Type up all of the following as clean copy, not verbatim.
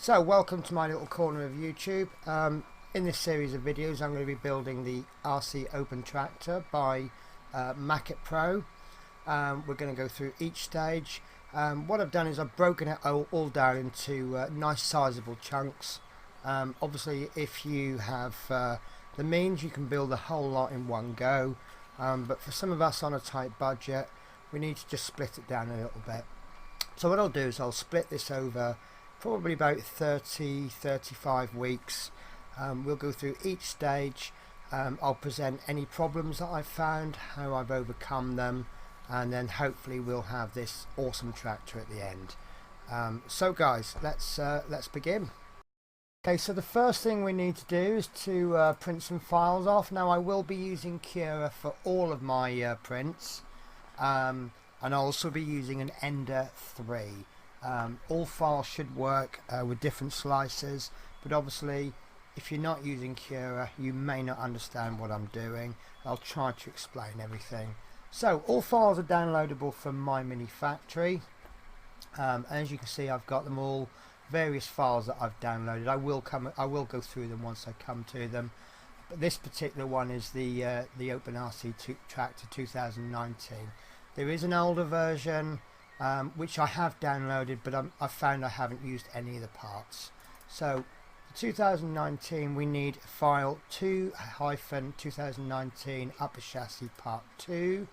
So welcome to my little corner of YouTube. In this series of videos I'm going to be building the RC Open Tractor by Makit Pro. We're going to go through each stage. What I've done is I've broken it all down into nice sizable chunks. Obviously if you have the means, you can build a whole lot in one go, but for some of us on a tight budget we need to just split it down a little bit. So what I'll do is I'll split this over probably about 30-35 weeks. We'll go through each stage. I'll present any problems that I've found, how I've overcome them, and then hopefully we'll have this awesome tractor at the end. So guys, let's begin. Okay, so the first thing we need to do is to print some files off. Now I will be using Cura for all of my prints, and I'll also be using an Ender 3. All files should work with different slices, but obviously if you're not using Cura you may not understand what I'm doing. I'll try to explain everything. So all files are downloadable from my mini factory. As you can see, I've got them all, various files that I've downloaded. I will go through them once I come to them, but this particular one is the OpenRC Tractor 2019. There is an older version which I have downloaded, but I found I haven't used any of the parts. So for 2019 we need file 2-2019 upper chassis part 2,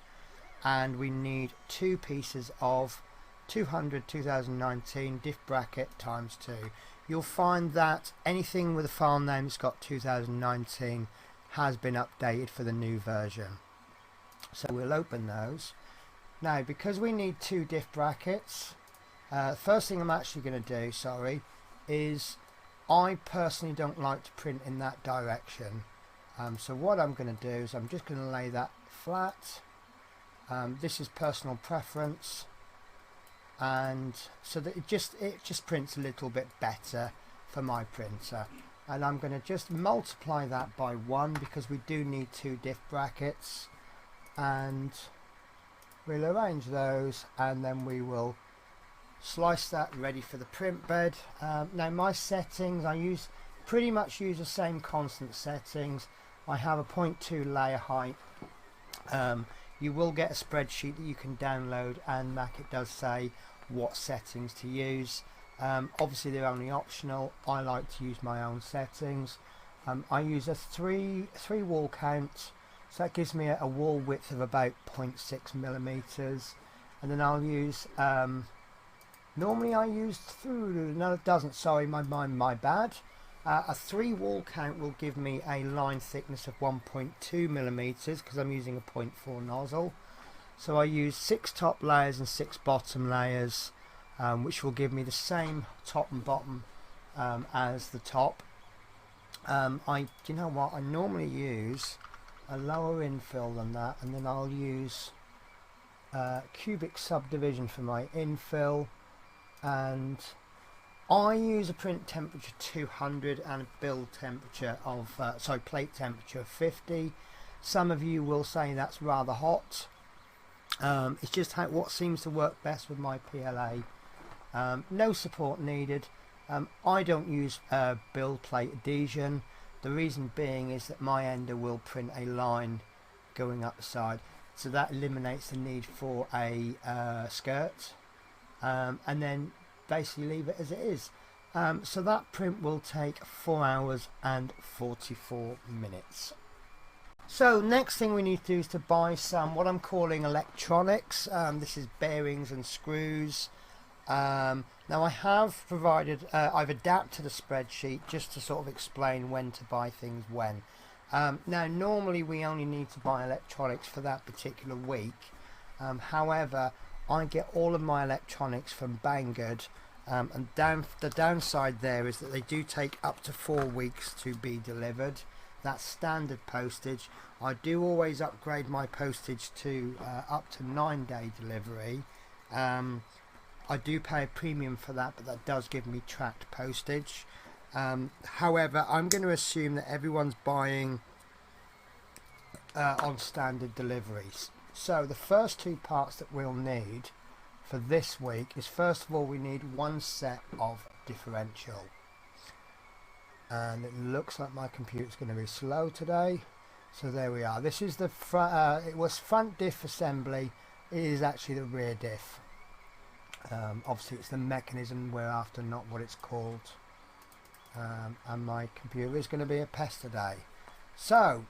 and we need 2 pieces of 200 2019 diff bracket times 2. You'll find that anything with a file name that's got 2019 has been updated for the new version. So we'll open those. Now, because we need 2 diff brackets, first thing I'm actually going to do, is I personally don't like to print in that direction. So what I'm going to do is I'm just going to lay that flat. This is personal preference, and so that it just prints a little bit better for my printer. And I'm going to just multiply that by 1 because we do need 2 diff brackets, and we'll arrange those, and then we will slice that ready for the print bed. Now my settings, I pretty much use the same constant settings. I have a 0.2 layer height. You will get a spreadsheet that you can download, and Makit does say what settings to use. Obviously they're only optional. I like to use my own settings. I use a 3 wall count. So that gives me a wall width of about 0.6 millimeters, and then I'll use, normally I use no it doesn't, sorry, my bad. A 3 wall count will give me a line thickness of 1.2 millimeters because I'm using a 0.4 nozzle. So I use 6 top layers and 6 bottom layers, which will give me the same top and bottom as the top. You know what, I normally use a lower infill than that, and then I'll use cubic subdivision for my infill, and I use a print temperature 200 and a build temperature of plate temperature of 50. Some of you will say that's rather hot. It's just what seems to work best with my PLA. No support needed. I don't use build plate adhesion. The reason being is that my ender will print a line going up the side, so that eliminates the need for a skirt, and then basically leave it as it is. So that print will take 4 hours and 44 minutes. So next thing we need to do is to buy some what I'm calling electronics. This is bearings and screws. Now I have provided, I've adapted a spreadsheet just to sort of explain when to buy things when. Now normally we only need to buy electronics for that particular week. However, I get all of my electronics from Banggood, and the downside there is that they do take up to 4 weeks to be delivered. That's standard postage. I do always upgrade my postage to up to 9-day delivery. I do pay a premium for that, but that does give me tracked postage. However, I'm going to assume that everyone's buying on standard deliveries. So the first 2 parts that we'll need for this week is, first of all, we need 1 set of differential. and it looks like my computer's going to be slow today. So there we are. This is the it was front diff assembly. It is actually the rear diff. Obviously it's the mechanism we're after, not what it's called. And my computer is going to be a pest today. So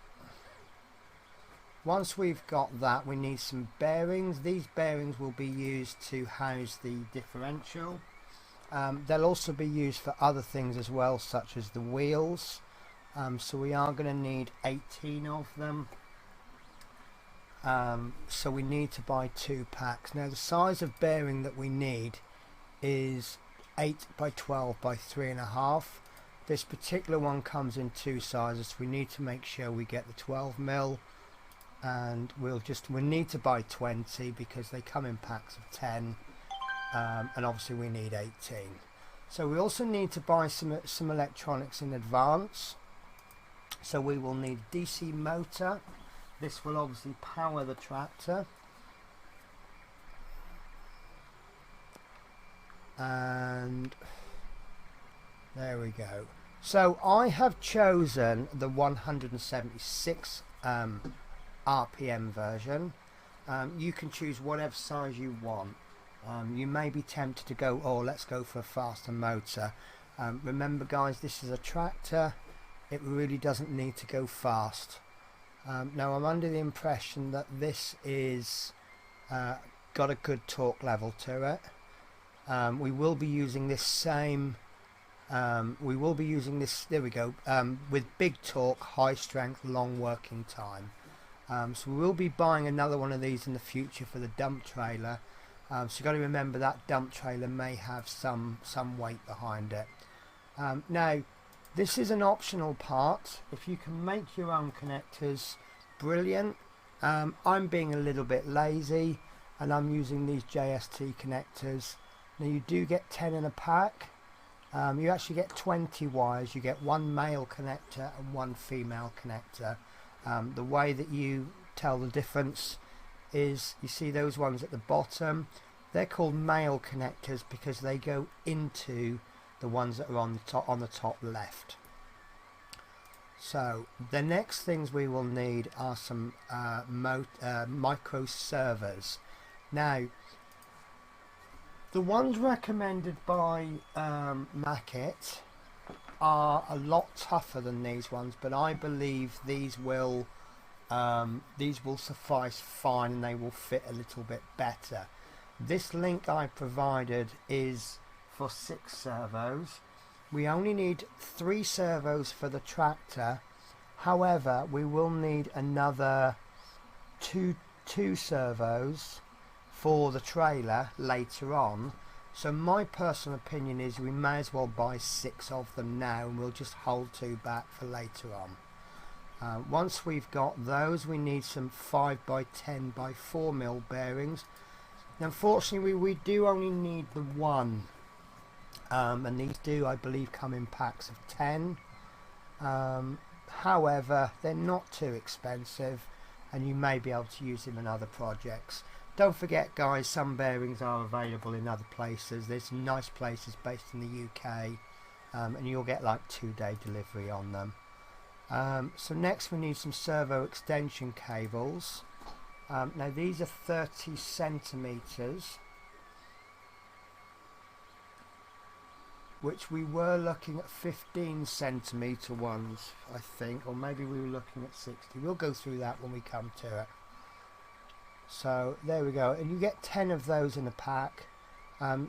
once we've got that, we need some bearings. These bearings will be used to house the differential. They'll also be used for other things as well, such as the wheels. So we are going to need 18 of them. So we need to buy 2 packs. Now the size of bearing that we need is 8 by 12 by 3.5. This particular one comes in 2 sizes. We need to make sure we get the 12mm, and we'll need to buy 20 because they come in packs of 10, and obviously we need 18. So we also need to buy some electronics in advance. So we will need DC motor. This will obviously power the tractor, and there we go. So I have chosen the 176 RPM version. You can choose whatever size you want. You may be tempted to go, oh, let's go for a faster motor. Remember guys, this is a tractor. It really doesn't need to go fast. Now I'm under the impression that this is got a good torque level to it. We will be using this same there we go, with big torque, high strength, long working time. So we will be buying another one of these in the future for the dump trailer. So you've got to remember that dump trailer may have some weight behind it. Now this is an optional part. If you can make your own connectors, brilliant. I'm being a little bit lazy and I'm using these JST connectors. Now you do get 10 in a pack. You actually get 20 wires. You get 1 male connector and 1 female connector. The way that you tell the difference is, you see those ones at the bottom, they're called male connectors because they go into the ones that are on the top left. So the next things we will need are some micro servers. Now the ones recommended by Makit are a lot tougher than these ones, but I believe these will suffice fine and they will fit a little bit better. This link I provided is for 6 servos. We only need 3 servos for the tractor. However, we will need another two servos for the trailer later on. So my personal opinion is we may as well buy 6 of them now, and we'll just hold 2 back for later on. Once we've got those, we need some 5 by 10 by 4mm bearings. Unfortunately we do only need the 1, and these do, I believe, come in packs of 10. However, they're not too expensive and you may be able to use them in other projects. Don't forget guys, some bearings are available in other places. There's some nice places based in the UK, and you'll get like 2-day delivery on them. So next we need some servo extension cables. Now these are 30 centimeters, which we were looking at 15 centimeter ones, I think, or maybe we were looking at 60. We'll go through that when we come to it. So there we go, and you get 10 of those in a pack.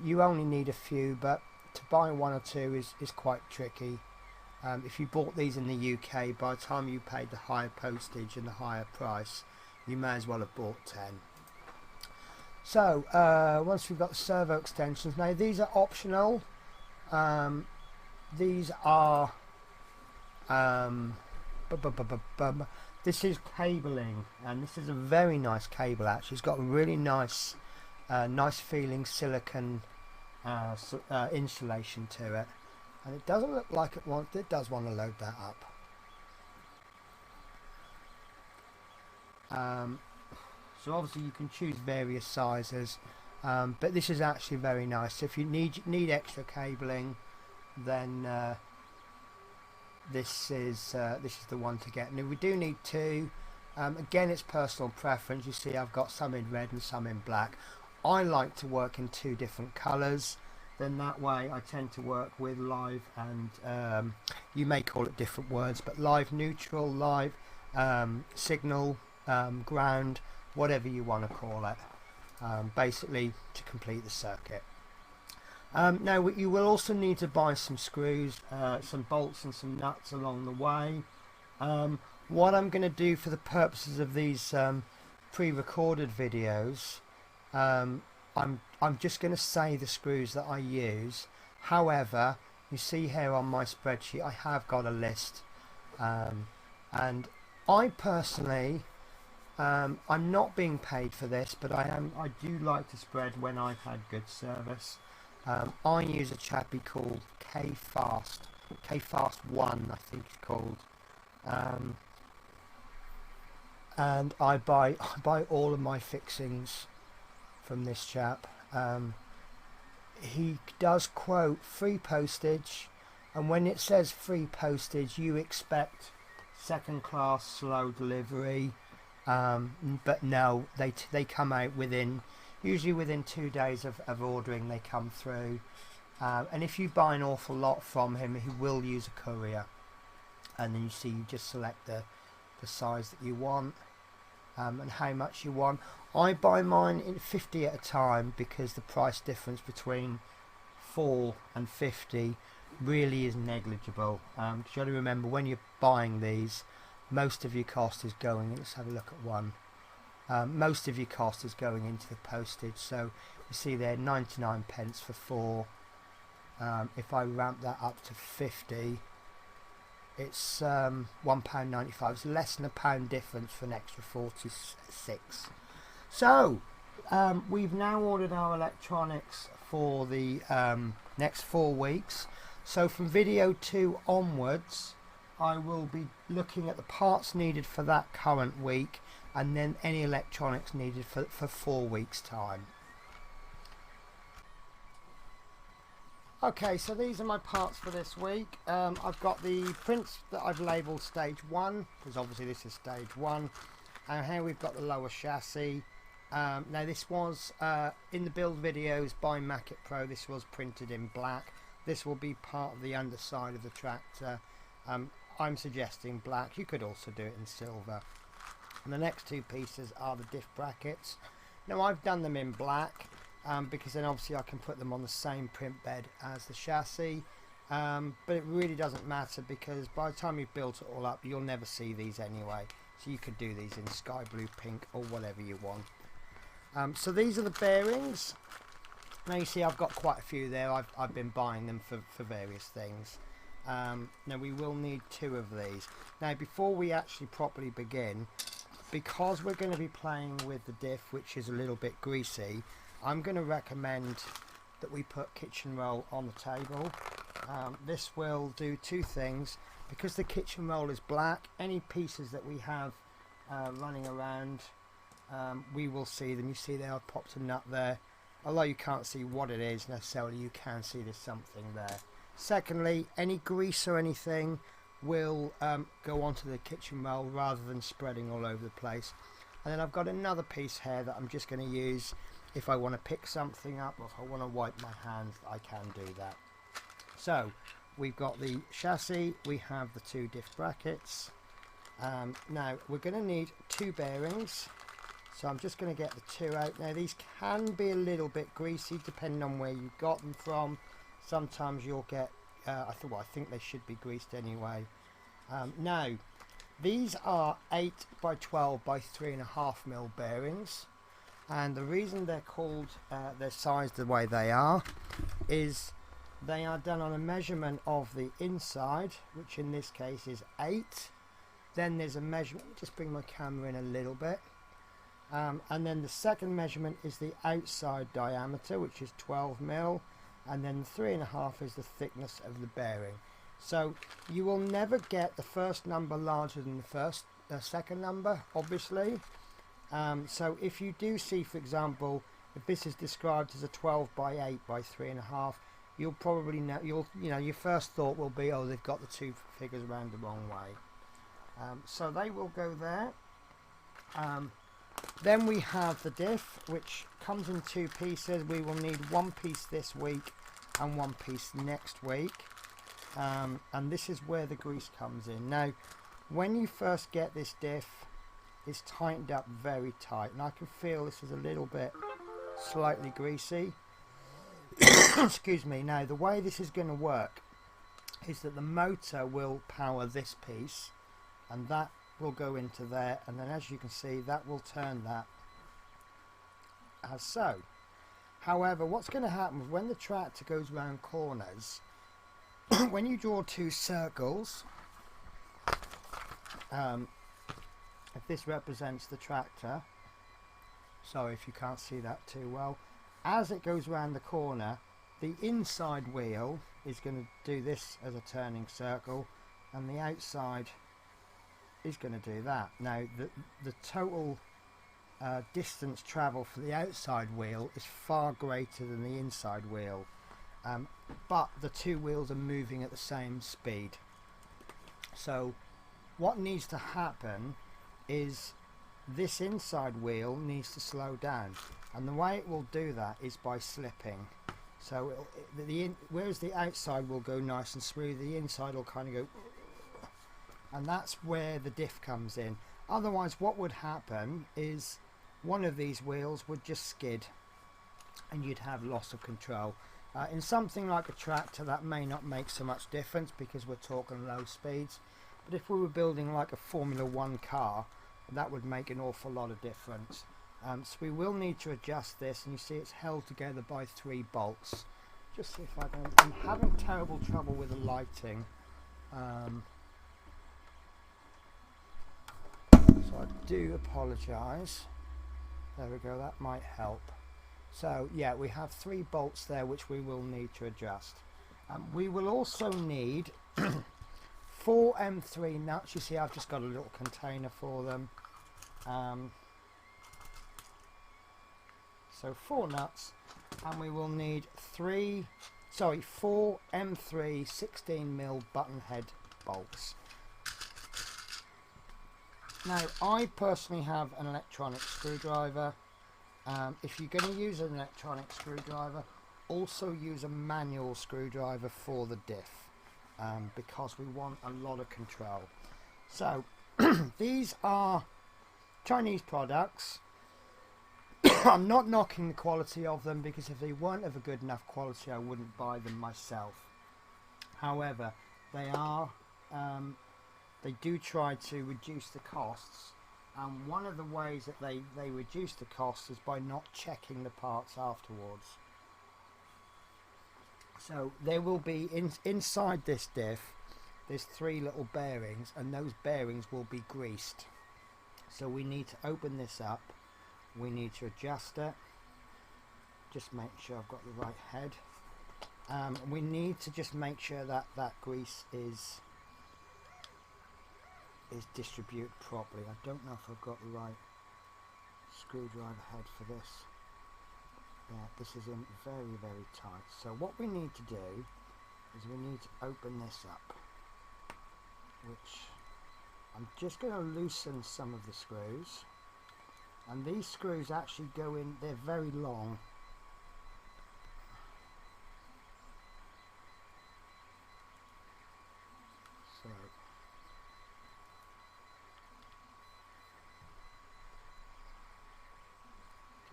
You only need a few, but to buy 1 or 2 is quite tricky. If you bought these in the UK, by the time you paid the higher postage and the higher price, you may as well have bought 10. So once we've got the servo extensions, now these are optional. These are this is cabling, and this is a very nice cable actually. It's got a really nice nice feeling silicone insulation to it, and it doesn't look like it does want to load that up. So obviously you can choose various sizes, but this is actually very nice. If you need extra cabling, then this is the one to get. Now we do need two. Again, it's personal preference. You see I've got some in red and some in black. I like to work in two different colours. Then that way I tend to work with live and you may call it different words, but live neutral, live signal, ground, whatever you want to call it, basically to complete the circuit. Now you will also need to buy some screws, some bolts and some nuts along the way. What I'm going to do for the purposes of these pre-recorded videos, I'm just going to say the screws that I use. However, you see here on my spreadsheet I have got a list, and I personally I'm not being paid for this, but I do like to spread when I've had good service. I use a chappy called K-Fast 1 I think it's called, and I buy all of my fixings from this chap. He does quote free postage, and when it says free postage you expect second class slow delivery, but no, they come out usually within 2 days of ordering. They come through, and if you buy an awful lot from him, he will use a courier, and then you just select the size that you want, and how much you want. I buy mine in 50 at a time because the price difference between 4 and 50 really is negligible. You got to remember, when you're buying these, most of your cost is going, let's have a look at one, most of your cost is going into the postage. So you see there 99 pence for 4. If I ramp that up to 50, it's £1.95. It's less than £1 difference for an extra 46. So we've now ordered our electronics for the next 4 weeks. So from video 2 onwards, I will be looking at the parts needed for that current week, and then any electronics needed for 4 weeks time. Okay, so these are my parts for this week. I've got the prints that I've labelled stage 1, because obviously this is stage 1. And here we've got the lower chassis. Now this was in the build videos by Makit Pro, this was printed in black. This will be part of the underside of the tractor. I'm suggesting black. You could also do it in silver. And the next 2 pieces are the diff brackets. Now I've done them in black because then obviously I can put them on the same print bed as the chassis, but it really doesn't matter because by the time you've built it all up you'll never see these anyway, so you could do these in sky blue, pink, or whatever you want. So these are the bearings. Now you see I've got quite a few there. I've been buying them for various things. Now we will need 2 of these. Now before we actually properly begin, because we're going to be playing with the diff, which is a little bit greasy, I'm going to recommend that we put kitchen roll on the table. This will do 2 things. Because the kitchen roll is black, any pieces that we have running around, we will see them. You see there I've popped a nut there. Although you can't see what it is necessarily, you can see there's something there. Secondly, any grease or anything will go onto the kitchen roll rather than spreading all over the place. And then I've got another piece here that I'm just going to use if I want to pick something up, or if I want to wipe my hands, I can do that. So we've got the chassis, we have the 2 diff brackets. Now we're going to need 2 bearings, so I'm just going to get the 2 out. Now these can be a little bit greasy depending on where you got them from. Sometimes you'll get I think they should be greased anyway. Now these are 8 by 12 by 3.5mm bearings, and the reason they're called they're sized the way they are is they are done on a measurement of the inside, which in this case is 8. Then there's a measurement, just bring my camera in a little bit, and then the second measurement is the outside diameter, which is 12mm, and then 3.5 is the thickness of the bearing. So you will never get the first number larger than the second number, obviously. So if you do see, for example, if this is described as a 12 by 8 by 3.5, you'll probably know, your first thought will be, oh, they've got the two figures around the wrong way. So they will go there. Then we have the diff, which comes in two pieces. We will need one piece this week and one piece next week. And this is where the grease comes in. Now, when you first get this diff, it's tightened up very tight, and I can feel this is a little bit slightly greasy. Excuse me. Now, the way this is going to work is that the motor will power this piece, and that will go into there, and then as you can see, that will turn that as so. However, what's going to happen is when the tractor goes round corners, when you draw two circles, if this represents the tractor, sorry if you can't see that too well, as it goes round the corner, the inside wheel is going to do this as a turning circle, and the outside is going to do that. Now, the total distance travel for the outside wheel is far greater than the inside wheel, but the two wheels are moving at the same speed. So what needs to happen is this inside wheel needs to slow down, and the way it will do that is by slipping. So whereas the outside will go nice and smooth, the inside will kind of go, and that's where the diff comes in. Otherwise, what would happen is one of these wheels would just skid and you'd have loss of control. In something like a tractor, that may not make so much difference because we're talking low speeds, but if we were building like a Formula 1 car, that would make an awful lot of difference. So we will need to adjust this, and you see it's held together by 3 bolts. Just see if I can, I'm having terrible trouble with the lighting. So I do apologise. There we go, that might help. So yeah, we have 3 bolts there which we will need to adjust. We will also need 4 M3 nuts. You see I've just got a little container for them. So 4 nuts, and we will need 4 M3 16mm button head bolts. Now, I personally have an electronic screwdriver. If you're going to use an electronic screwdriver, also use a manual screwdriver for the diff, because we want a lot of control. So these are Chinese products. I'm not knocking the quality of them, because if they weren't of a good enough quality I wouldn't buy them myself. However, they are they do try to reduce the costs, and one of the ways that they reduce the costs is by not checking the parts afterwards. So there will be inside this diff, there's 3 little bearings, and those bearings will be greased. So we need to open this up, we need to adjust it, just make sure I've got the right head. We need to just make sure that that grease is distributed properly. I don't know if I've got the right screwdriver head for this. Yeah, this is in very, very tight. So what we need to do is we need to open this up, which I'm just going to loosen some of the screws, and these screws actually go in, they're very long. So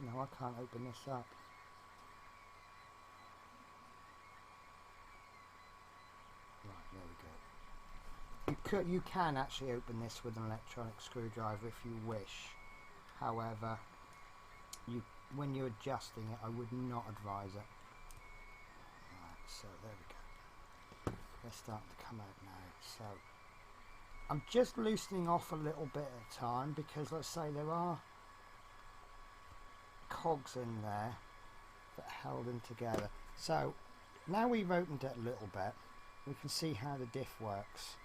no, I can't open this up. Right, there we go. You can actually open this with an electronic screwdriver if you wish. However, when you're adjusting it, I would not advise it. Right, so there we go. They're starting to come out now. So I'm just loosening off a little bit at a time, because let's say there are cogs in there that are held in together. So now we've opened it a little bit, we can see how the diff works.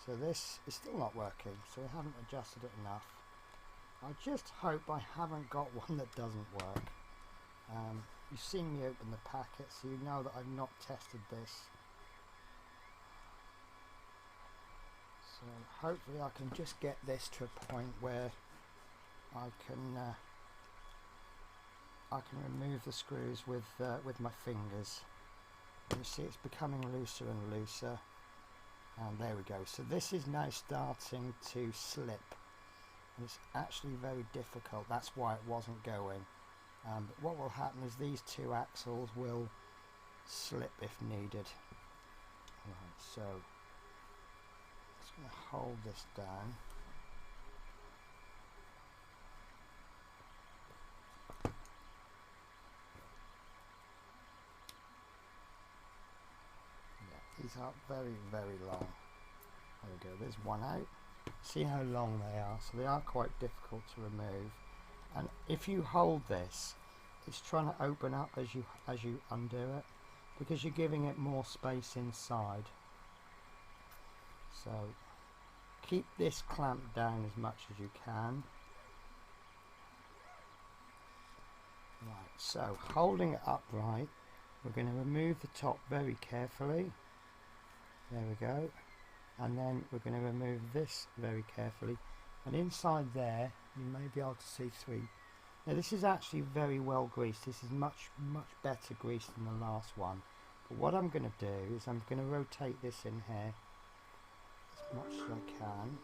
So this is still not working, so we haven't adjusted it enough. I just hope I haven't got one that doesn't work. You've seen me open the packet, so you know that I've not tested this. So hopefully I can just get this to a point where I can remove the screws with my fingers. And you see it's becoming looser and looser, and there we go. So this is now starting to slip, and it's actually very difficult. That's why it wasn't going. But what will happen is these two axles will slip if needed. Right, so just going to hold this down. Yeah, these are very, very long. There we go, there's one out. See how long they are, so they are quite difficult to remove. And if you hold this, it's trying to open up as you undo it, because you're giving it more space inside. So keep this clamped down as much as you can. Right, so holding it upright, we're going to remove the top very carefully. There we go. And then we're going to remove this very carefully. And inside there, you may be able to see through. Now this is actually very well greased. This is much better greased than the last one. But what I'm going to do is I'm going to rotate this in here as much as I can.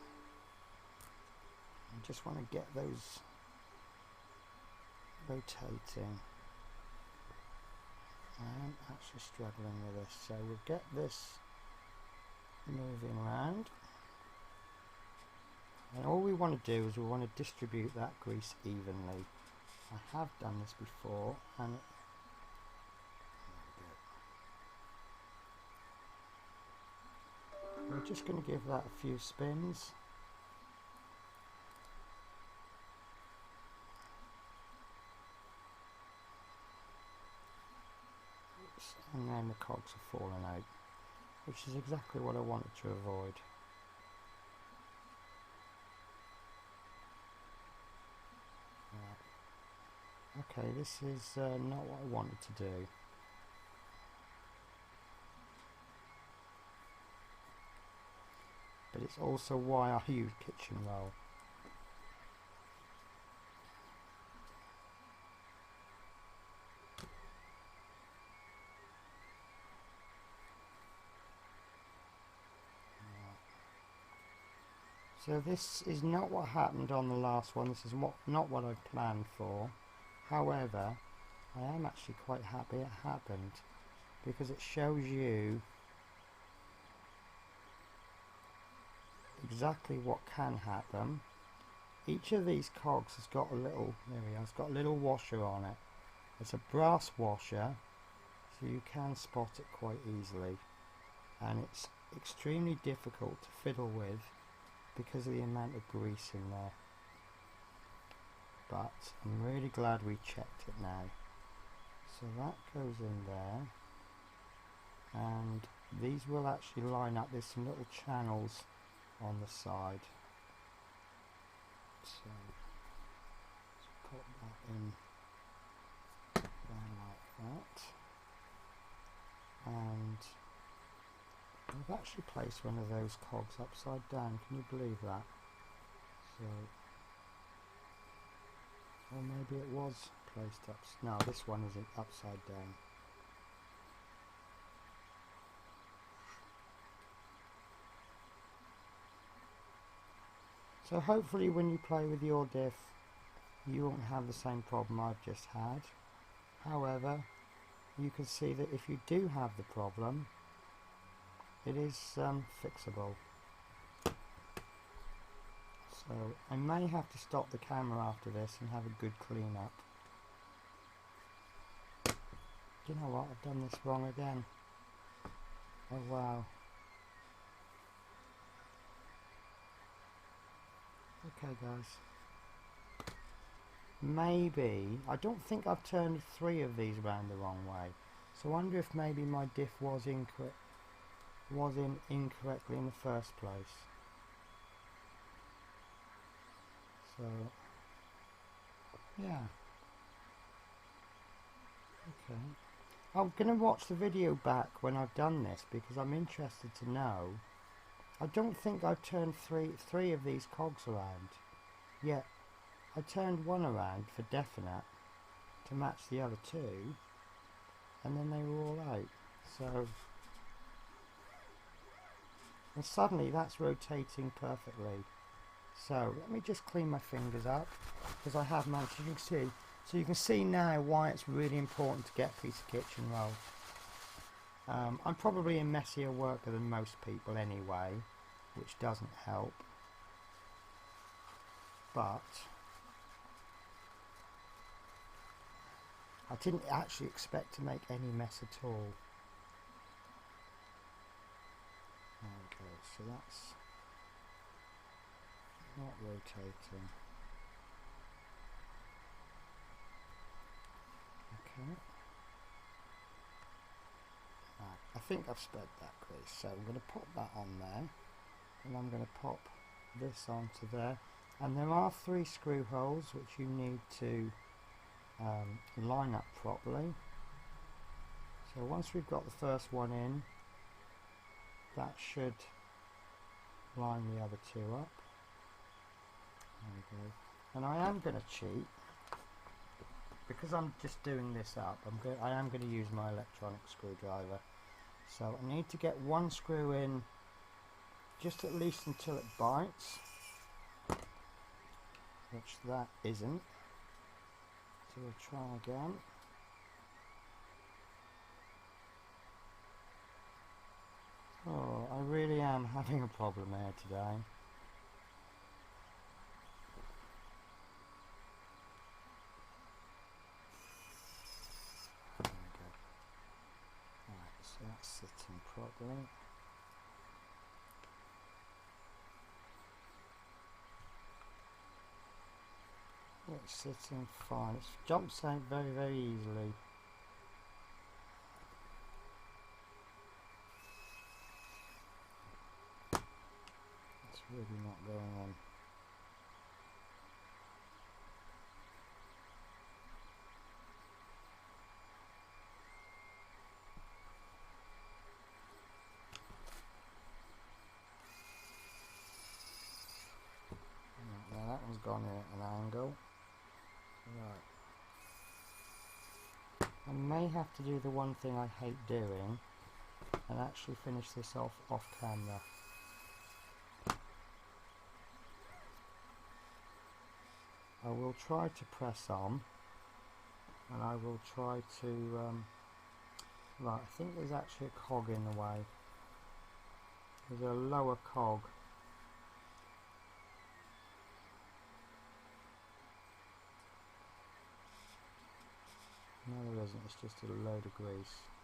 I just want to get those rotating. I'm actually struggling with this, so we'll get this moving around. And all we want to do is we want to distribute that grease evenly. I have done this before, and we're just going to give that a few spins. Oops. And then the cogs are falling out, which is exactly what I wanted to avoid. Okay, this is not what I wanted to do. But it's also why I use kitchen roll. So this is not what happened on the last one. This is not what I planned for. However, I am actually quite happy it happened, because it shows you exactly what can happen. Each of these cogs has got a little, there we go, it's got a little washer on it. It's a brass washer, so you can spot it quite easily, and it's extremely difficult to fiddle with because of the amount of grease in there. But I'm really glad we checked it now. So that goes in there, and these will actually line up. There's some little channels on the side, so let's put that in down like that. And I've actually placed one of those cogs upside down. Can you believe that? So, or maybe it was placed up. No, this one isn't upside down. So hopefully when you play with your diff, you won't have the same problem I've just had. However, you can see that if you do have the problem, it is fixable. So I may have to stop the camera after this and have a good clean up. Do you know what? I've done this wrong again. Oh wow. Okay guys. Maybe, I don't think I've turned 3 of these round the wrong way. So I wonder if maybe my diff was incorrectly in the first place. So yeah, Okay. I'm going to watch the video back when I've done this because I'm interested to know. I don't think I've turned three of these cogs around. Yeah, I turned one around for definite to match the other two, and then they were all out. So, and suddenly that's rotating perfectly. So let me just clean my fingers up because I have managed, you can see. So you can see now why it's really important to get a piece of kitchen roll. I'm probably a messier worker than most people anyway, which doesn't help. But I didn't actually expect to make any mess at all. There we go, so that's not rotating. Okay. Right, I think I've spread that grease, so I'm going to pop that on there, and I'm going to pop this onto there. And there are 3 screw holes which you need to line up properly. So once we've got the first one in, that should line the other 2 up. There we go. And I am going to cheat because I'm just doing this up. I am going to use my electronic screwdriver. So I need to get 1 screw in, just at least until it bites, which that isn't. So we'll try again. Oh, I really am having a problem here today. There we go. Right, so that's sitting properly. It's sitting fine. It jumps out very, very easily. It's really not going on. Now that one's gone in at an angle. Right. I may have to do the one thing I hate doing and actually finish this off camera. I will try to press on, and I will try to right, I think there's actually a cog in the way. There's a lower cog. No, there isn't, it's just a load of grease. Okay.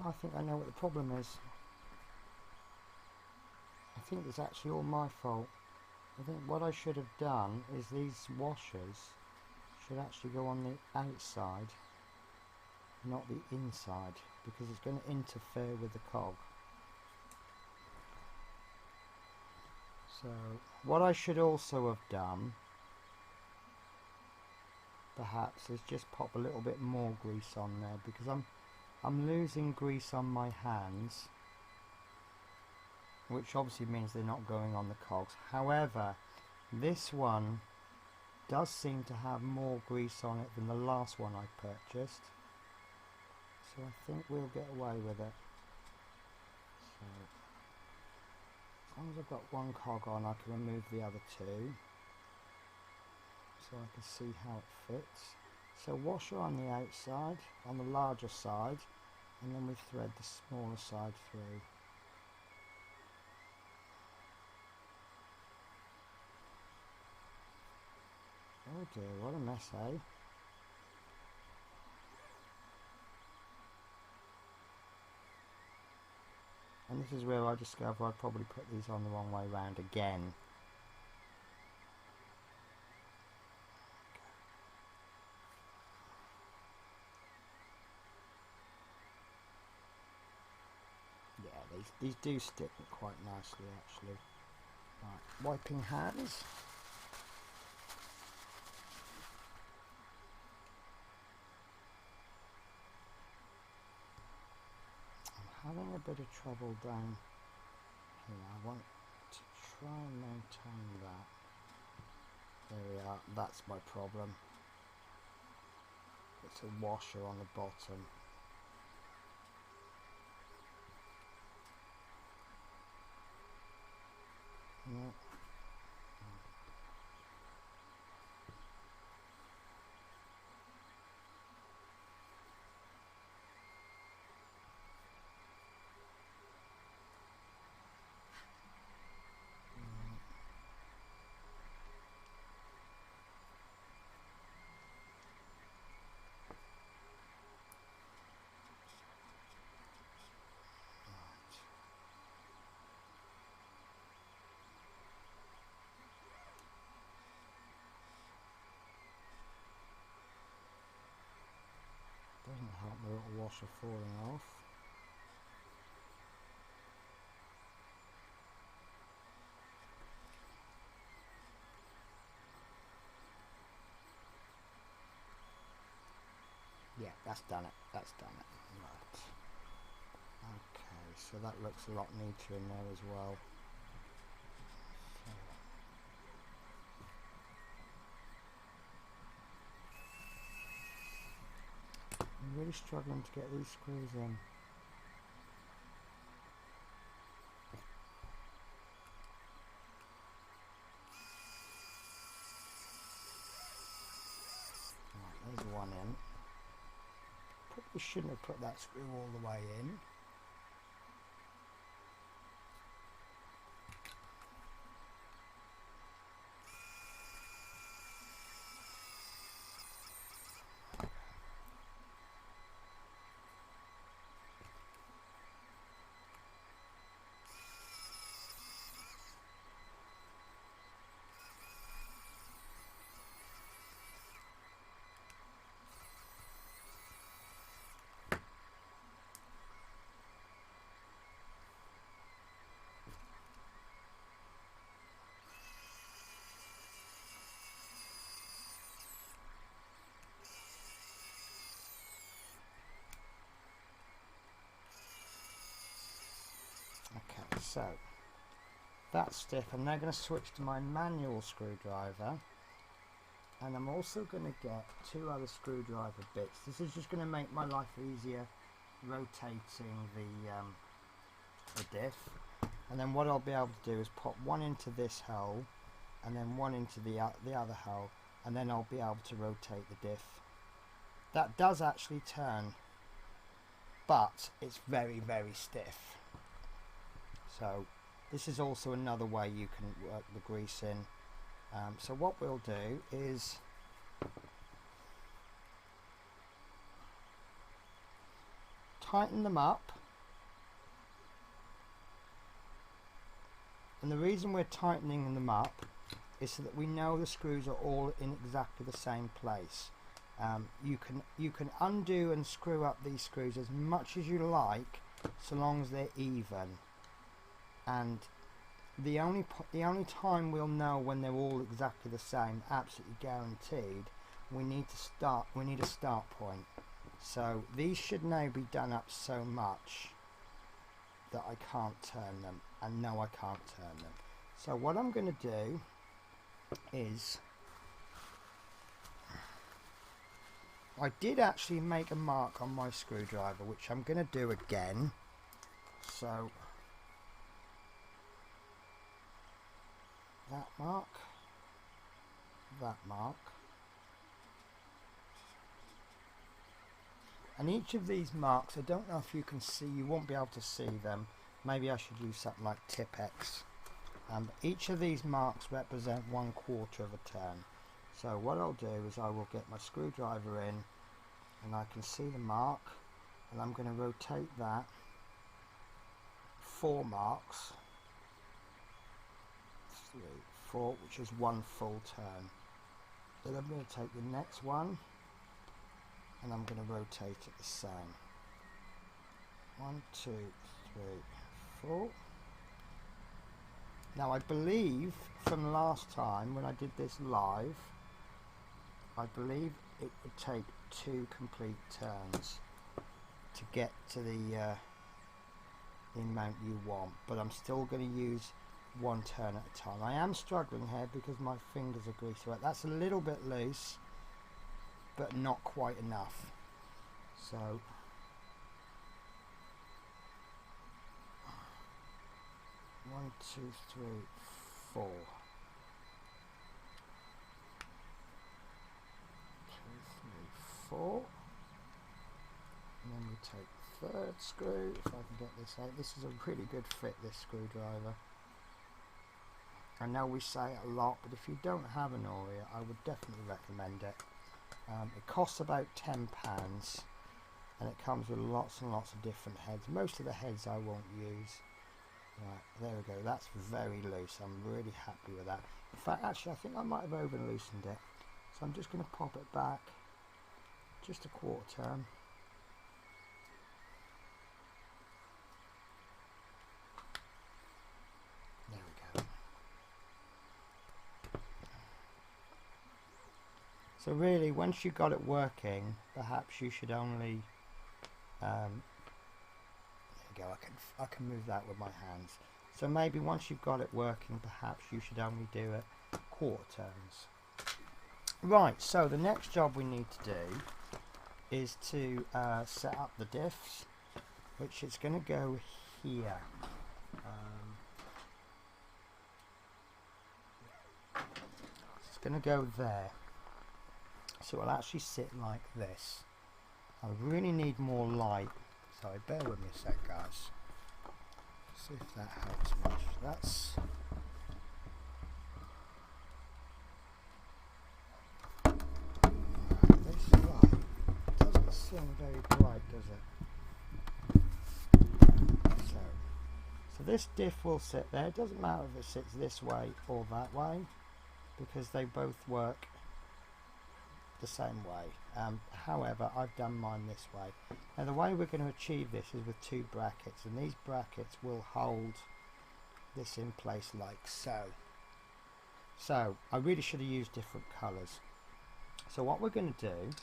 I think I know what the problem is. I think it's actually all my fault. I think what I should have done is these washers should actually go on the outside, not the inside, because it's going to interfere with the cog. So what I should also have done perhaps is just pop a little bit more grease on there, because I'm losing grease on my hands, which obviously means they're not going on the cogs. However, this one does seem to have more grease on it than the last one I purchased, so I think we'll get away with it. So as long as I've got one cog on, I can remove the other 2 so I can see how it fits. So washer on the outside, on the larger side, and then we thread the smaller side through. Oh dear, what a mess, eh? And this is where I discover I probably put these on the wrong way round again. these do stick quite nicely actually. Right, wiping hands. I'm having a bit of trouble down here. I want to try and maintain that. There we are, that's my problem. It's a washer on the bottom. No. Doesn't help the little washer falling off. Yeah, that's done it. That's done it. Right. Okay, so that looks a lot neater in there as well. I'm really struggling to get these screws in. Right, there's one in. Probably shouldn't have put that screw all the way in. Okay, so that's stiff. I'm now going to switch to my manual screwdriver, and I'm also going to get two other screwdriver bits. This is just going to make my life easier rotating the diff, and then what I'll be able to do is pop one into this hole and then one into the other hole, and then I'll be able to rotate the diff. That does actually turn, but it's very, very stiff. So this is also another way you can work the grease in. So what we'll do is tighten them up, and the reason we're tightening them up is so that we know the screws are all in exactly the same place. You can undo and screw up these screws as much as you like, so long as they're even. And the only time we'll know when they're all exactly the same, absolutely guaranteed, we need a start point. So these should now be done up so much that I can't turn them, and no, I can't turn them. So what I'm going to do is, I did actually make a mark on my screwdriver, which I'm going to do again. So that mark, and each of these marks, I don't know if you can see, you won't be able to see them, maybe I should use something like Tipp-Ex. Each of these marks represent 1/4 of a turn. So what I'll do is I will get my screwdriver in, and I can see the mark, and I'm going to rotate that 4 marks, 3, 4, which is 1 full turn. Then I'm going to take the next one, and I'm going to rotate it the same. 1, 2, 3, careful. Now I believe from last time when I did this live, I believe it would take 2 complete turns to get to the amount you want, but I'm still going to use 1 turn at a time. I am struggling here because my fingers are greasy. Right, that's a little bit loose, but not quite enough. So 1, 2, 3, 4. 2, 3, 4. And then we take the 3rd screw, if I can get this out. This is a really good fit, this screwdriver. I know we say it a lot, but if you don't have an Oreo, I would definitely recommend it. It costs about £10, and it comes with lots and lots of different heads. Most of the heads I won't use. Right, there we go. That's very loose. I'm really happy with that. In fact, actually, I think I might have over loosened it. So I'm just going to pop it back just a 1/4 turn. There we go. So really, once you got it working, perhaps you should only there you go, I can move that with my hands. So maybe once you've got it working, perhaps you should only do it 1/4 turns. Right, so the next job we need to do is to set up the diffs, which is going to go here. It's going to go there. So it'll actually sit like this. I really need more light. Sorry, bear with me a sec, guys. See if that helps much. That's this light doesn't seem very bright, does it? So this diff will sit there. It doesn't matter if it sits this way or that way, because they both work the same way. However, I've done mine this way. Now the way we're going to achieve this is with 2 brackets, and these brackets will hold this in place like so. So I really should have used different colours. So what we're going to do,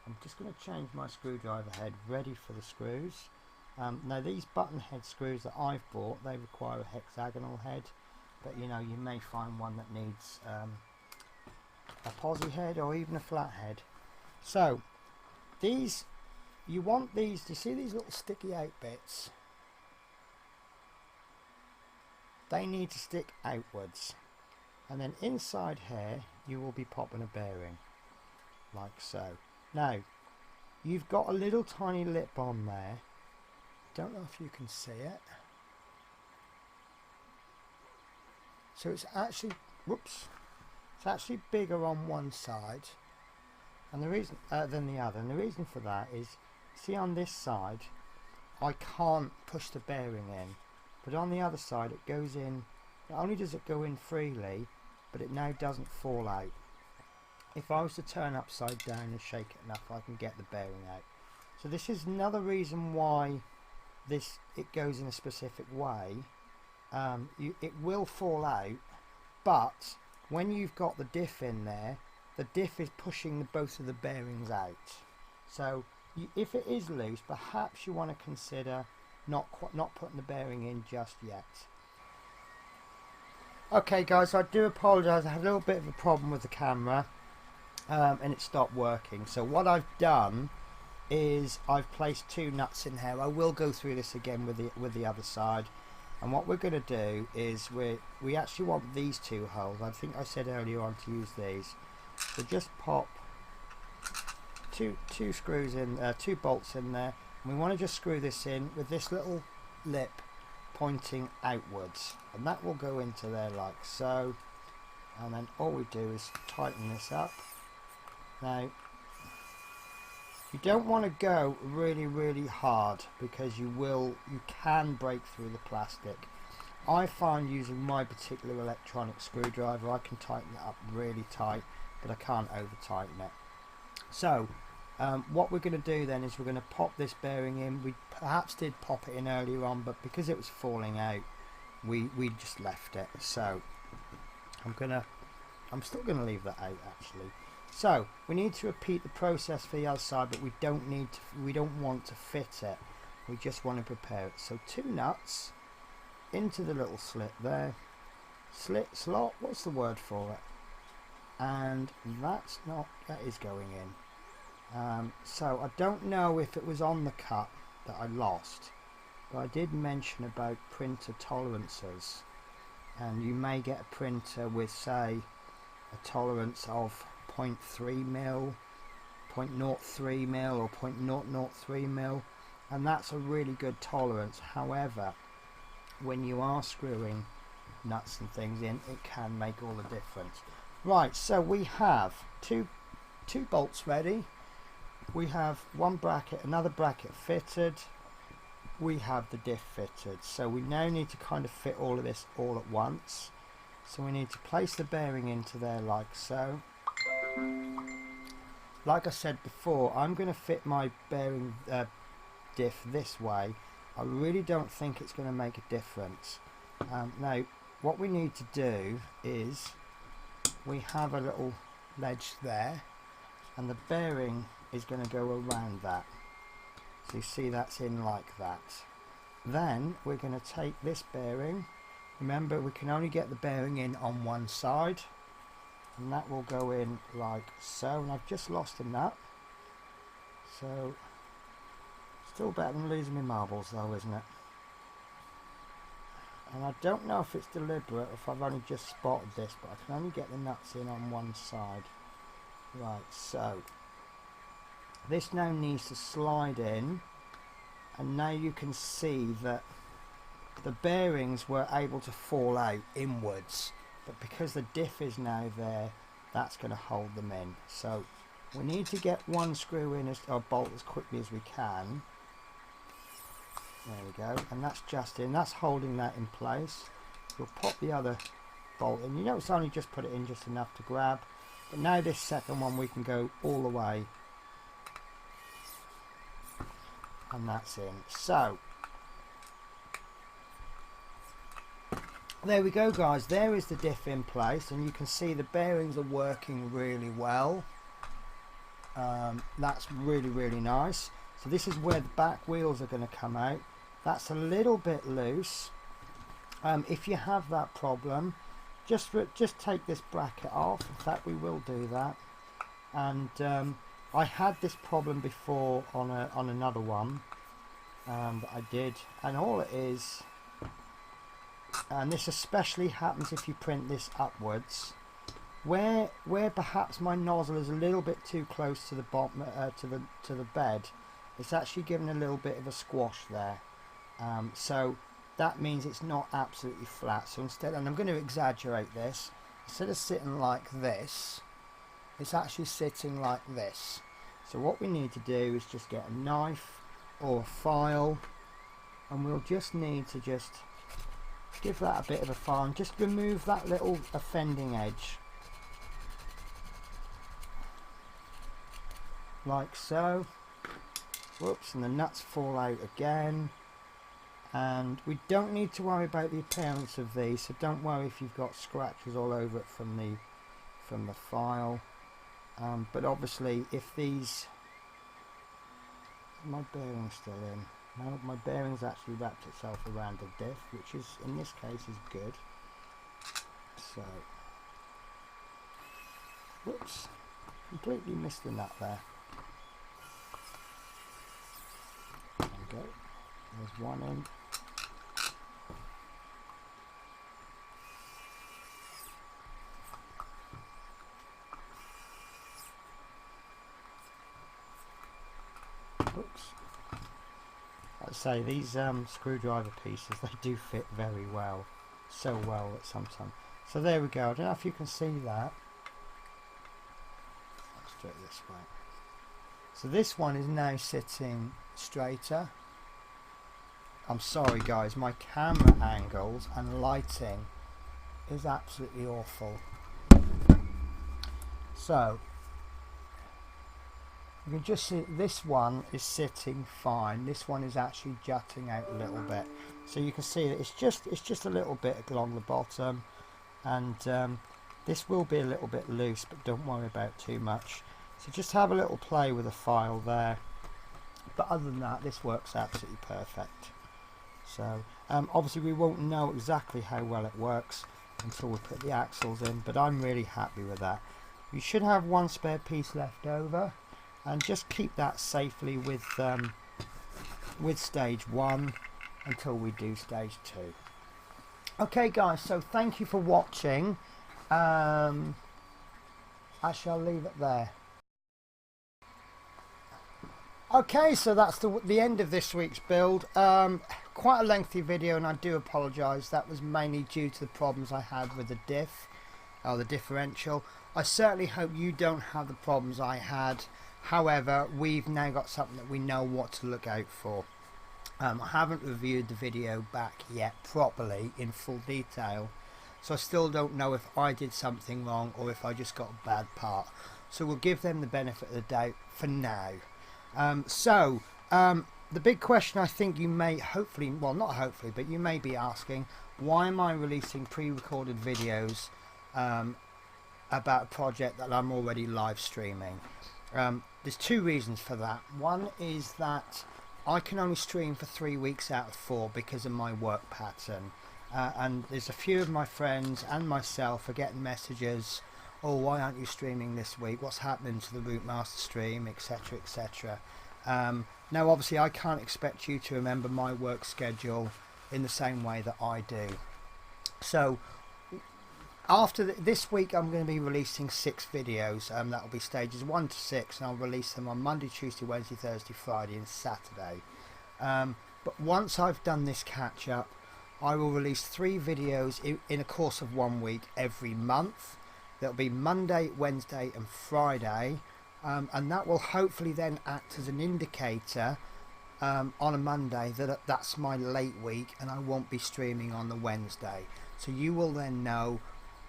I'm just going to change my screwdriver head ready for the screws. Now these button head screws that I've bought, they require a hexagonal head, but you know, you may find one that needs a posi head or even a flat head. So these, you want these, do you see these little sticky out bits? They need to stick outwards, and then inside here you will be popping a bearing like so. Now you've got a little tiny lip on there, don't know if you can see it. So it's actually, whoops, it's actually bigger on one side and the reason than the other, and the reason for that is, see on this side I can't push the bearing in, but on the other side it goes in. Not only does it go in freely, but it now doesn't fall out. If I was to turn upside down and shake it enough, I can get the bearing out. So this is another reason why it goes in a specific way. It will fall out, but when you've got the diff in there, the diff is pushing both of the bearings out. So if it is loose, perhaps you want to consider not putting the bearing in just yet. Okay guys, I do apologise, I had a little bit of a problem with the camera and it stopped working. So what I've done is I've placed 2 nuts in here. I will go through this again with the other side. And what we're going to do is we actually want these 2 holes. I think I said earlier on to use these. So just pop two screws in, 2 bolts in there. And we want to just screw this in with this little lip pointing outwards, and that will go into there like so. And then all we do is tighten this up. Now you don't want to go really hard, because you can break through the plastic. I find using my particular electronic screwdriver I can tighten it up really tight, but I can't over tighten it. So What we're going to do then is we're going to pop this bearing in. We perhaps did pop it in earlier on, but because it was falling out, we just left it. So I'm still going to leave that out actually. So we need to repeat the process for the other side, but we don't want to fit it. We just want to prepare it. So 2 nuts into the little slit there. Slot, what's the word for it? And that is going in. So I don't know if it was on the cut that I lost, but I did mention about printer tolerances, and you may get a printer with, say, a tolerance of 0.3 mil, 0.03 mil or 0.003 mil, and that's a really good tolerance. However, when you are screwing nuts and things in, it can make all the difference. Right, so we have two bolts ready. We have one bracket, another bracket fitted. We have the diff fitted. So we now need to kind of fit all of this all at once. So we need to place the bearing into there like so. Like I said before, I'm going to fit my bearing diff this way. I really don't think it's going to make a difference. Now what we need to do is we have a little ledge there, and the bearing is going to go around that. So you see that's in like that. Then we're going to take this bearing. Remember, we can only get the bearing in on one side, and that will go in like so. And I've just lost a nut, so still better than losing my marbles though, isn't it? And I don't know if it's deliberate, if I've only just spotted this, but I can only get the nuts in on one side. Right, so this now needs to slide in, and now you can see that the bearings were able to fall out inwards, but because the diff is now there, that's going to hold them in. So we need to get one screw in or bolt as quickly as we can. There we go, and that's just in, that's holding that in place. We'll pop the other bolt in. You know, it's only just put it in just enough to grab, but now this second one we can go all the way, and that's in. So there we go guys, there is the diff in place, and you can see the bearings are working really well. That's really nice. So this is where the back wheels are going to come out. That's a little bit loose. If you have that problem, just take this bracket off. In fact, we will do that. And I had this problem before on another one that I did, and all it is, and this especially happens if you print this upwards, where perhaps my nozzle is a little bit too close to the bottom to the bed, it's actually given a little bit of a squash there. So that means it's not absolutely flat. So instead, and I'm going to exaggerate this, instead of sitting like this, it's actually sitting like this. So what we need to do is just get a knife or a file, and we'll just need to just give that a bit of a file and just remove that little offending edge like so. Whoops, and the nuts fall out again. And we don't need to worry about the appearance of these, so don't worry if you've got scratches all over it from the file. But obviously, if these, my bearing's still in. No, my bearing's actually wrapped itself around the diff, which is in this case is good. So, whoops, completely missed the nut there. There we go. There's one in. Oops. I'd say these screwdriver pieces, they do fit very well, so well that sometimes. So there we go. I don't know if you can see that. Let's do it this way. So this one is now sitting straighter. I'm sorry guys, my camera angles and lighting is absolutely awful. So You can just see this one is sitting fine. This one is actually jutting out a little bit, so you can see that it's just a little bit along the bottom, and this will be a little bit loose, but don't worry about too much. So just have a little play with the file there, but other than that, this works absolutely perfect. So obviously we won't know exactly how well it works until we put the axles in, but I'm really happy with that. You should have one spare piece left over, and just keep that safely with stage 1 until we do stage 2. Okay guys, so thank you for watching. I shall leave it there. Okay, so that's the end of this week's build. Quite a lengthy video, and I do apologise. That was mainly due to the problems I had with the diff, or the differential. I certainly hope you don't have the problems I had. However, we've now got something that we know what to look out for. I haven't reviewed the video back yet properly in full detail, so I still don't know if I did something wrong or if I just got a bad part. So we'll give them the benefit of the doubt for now. The big question I think you may hopefully, well not hopefully, but you may be asking, why am I releasing pre-recorded videos about a project that I'm already live streaming? There's two reasons for that. One is that I can only stream for 3 weeks out of 4 because of my work pattern, and there's a few of my friends and myself are getting messages, oh, why aren't you streaming this week, what's happening to the Routemaster stream, etc, etc. Now obviously I can't expect you to remember my work schedule in the same way that I do. So after this week I'm going to be releasing 6 videos. That will be stages 1 to 6, and I'll release them on Monday, Tuesday, Wednesday, Thursday, Friday and Saturday. But once I've done this catch up, I will release 3 videos in a course of 1 week every month. That'll be Monday, Wednesday and Friday, and that will hopefully then act as an indicator on a Monday that that's my late week and I won't be streaming on the Wednesday. So you will then know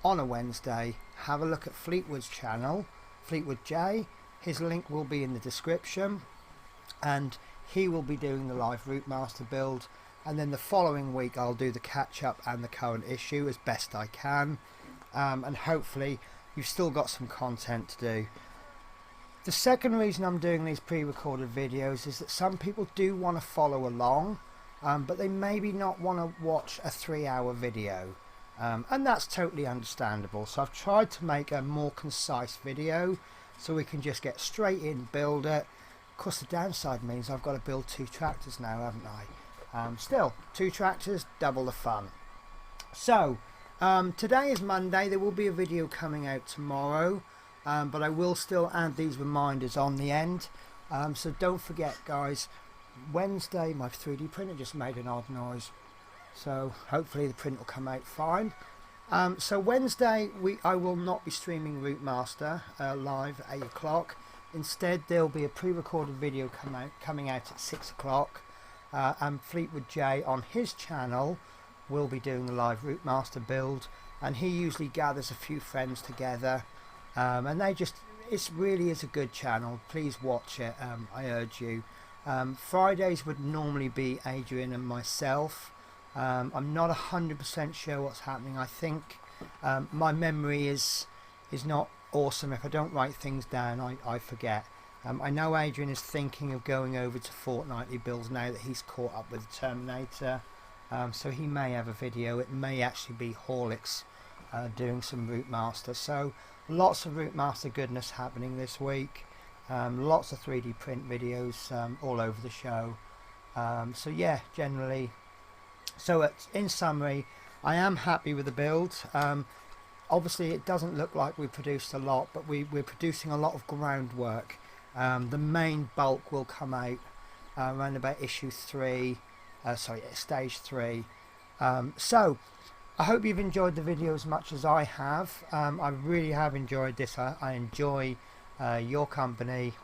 on a Wednesday, have a look at Fleetwood's channel, Fleetwood Thje. His link will be in the description, and he will be doing the live Routemaster build, and then the following week I'll do the catch up and the current issue as best I can, and hopefully you've still got some content to do. The second reason I'm doing these pre-recorded videos is that some people do want to follow along, but they maybe not want to watch a 3-hour video. And that's totally understandable, so I've tried to make a more concise video so we can just get straight in, build it. Of course the downside means I've got to build 2 tractors now, haven't I? Still, 2 tractors, double the fun. So today is Monday. There will be a video coming out tomorrow, but I will still add these reminders on the end, so don't forget guys. Wednesday, my 3D printer just made an odd noise, so hopefully the print will come out fine. So Wednesday I will not be streaming Routemaster live at 8 o'clock. Instead there'll be a pre-recorded video coming out at 6 o'clock, and Fleetwood Thje on his channel will be doing the live Routemaster build, and he usually gathers a few friends together, and it really is a good channel. Please watch it, I urge you. Fridays would normally be Adrian and myself. I'm not 100% sure what's happening. I think my memory is not awesome. If I don't write things down, I forget. I know Adrian is thinking of going over to fortnightly builds now that he's caught up with the Terminator, so he may have a video. It may actually be Horlicks doing some Routemaster. So lots of Routemaster goodness happening this week. Lots of 3D print videos all over the show. So yeah, generally. So in summary, I am happy with the build. Obviously it doesn't look like we produced a lot, but we're producing a lot of groundwork. The main bulk will come out around about stage 3. So I hope you've enjoyed the video as much as I have. I really have enjoyed this. I enjoy your company,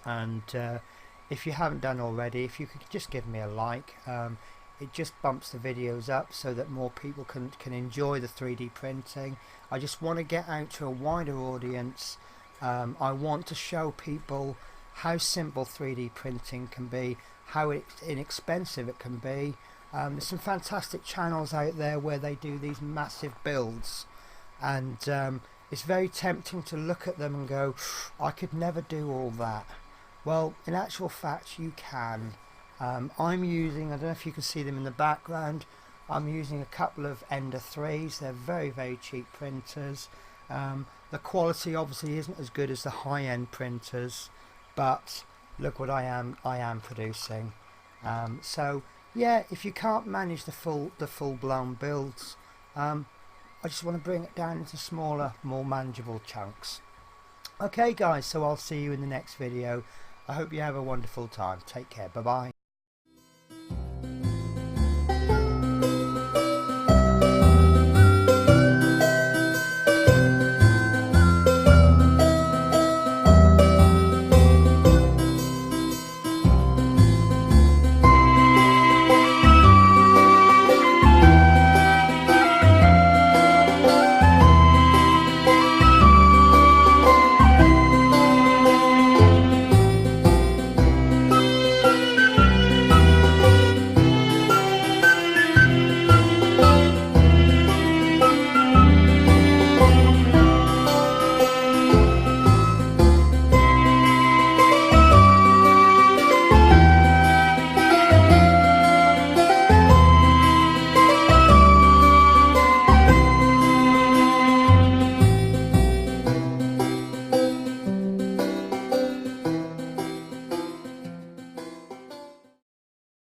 and if you haven't done already, if you could just give me a like. It just bumps the videos up so that more people can enjoy the 3D printing. I just want to get out to a wider audience. I want to show people how simple 3D printing can be, how inexpensive it can be. There's some fantastic channels out there where they do these massive builds, and it's very tempting to look at them and go, I could never do all that. Well, in actual fact you can. I'm using, I don't know if you can see them in the background, I'm using a couple of Ender 3s. They're very cheap printers. The quality obviously isn't as good as the high-end printers, but look what I am producing. So yeah, if you can't manage the full-blown builds, I just want to bring it down into smaller, more manageable chunks. Okay guys, so I'll see you in the next video. I hope you have a wonderful time. Take care. Bye bye.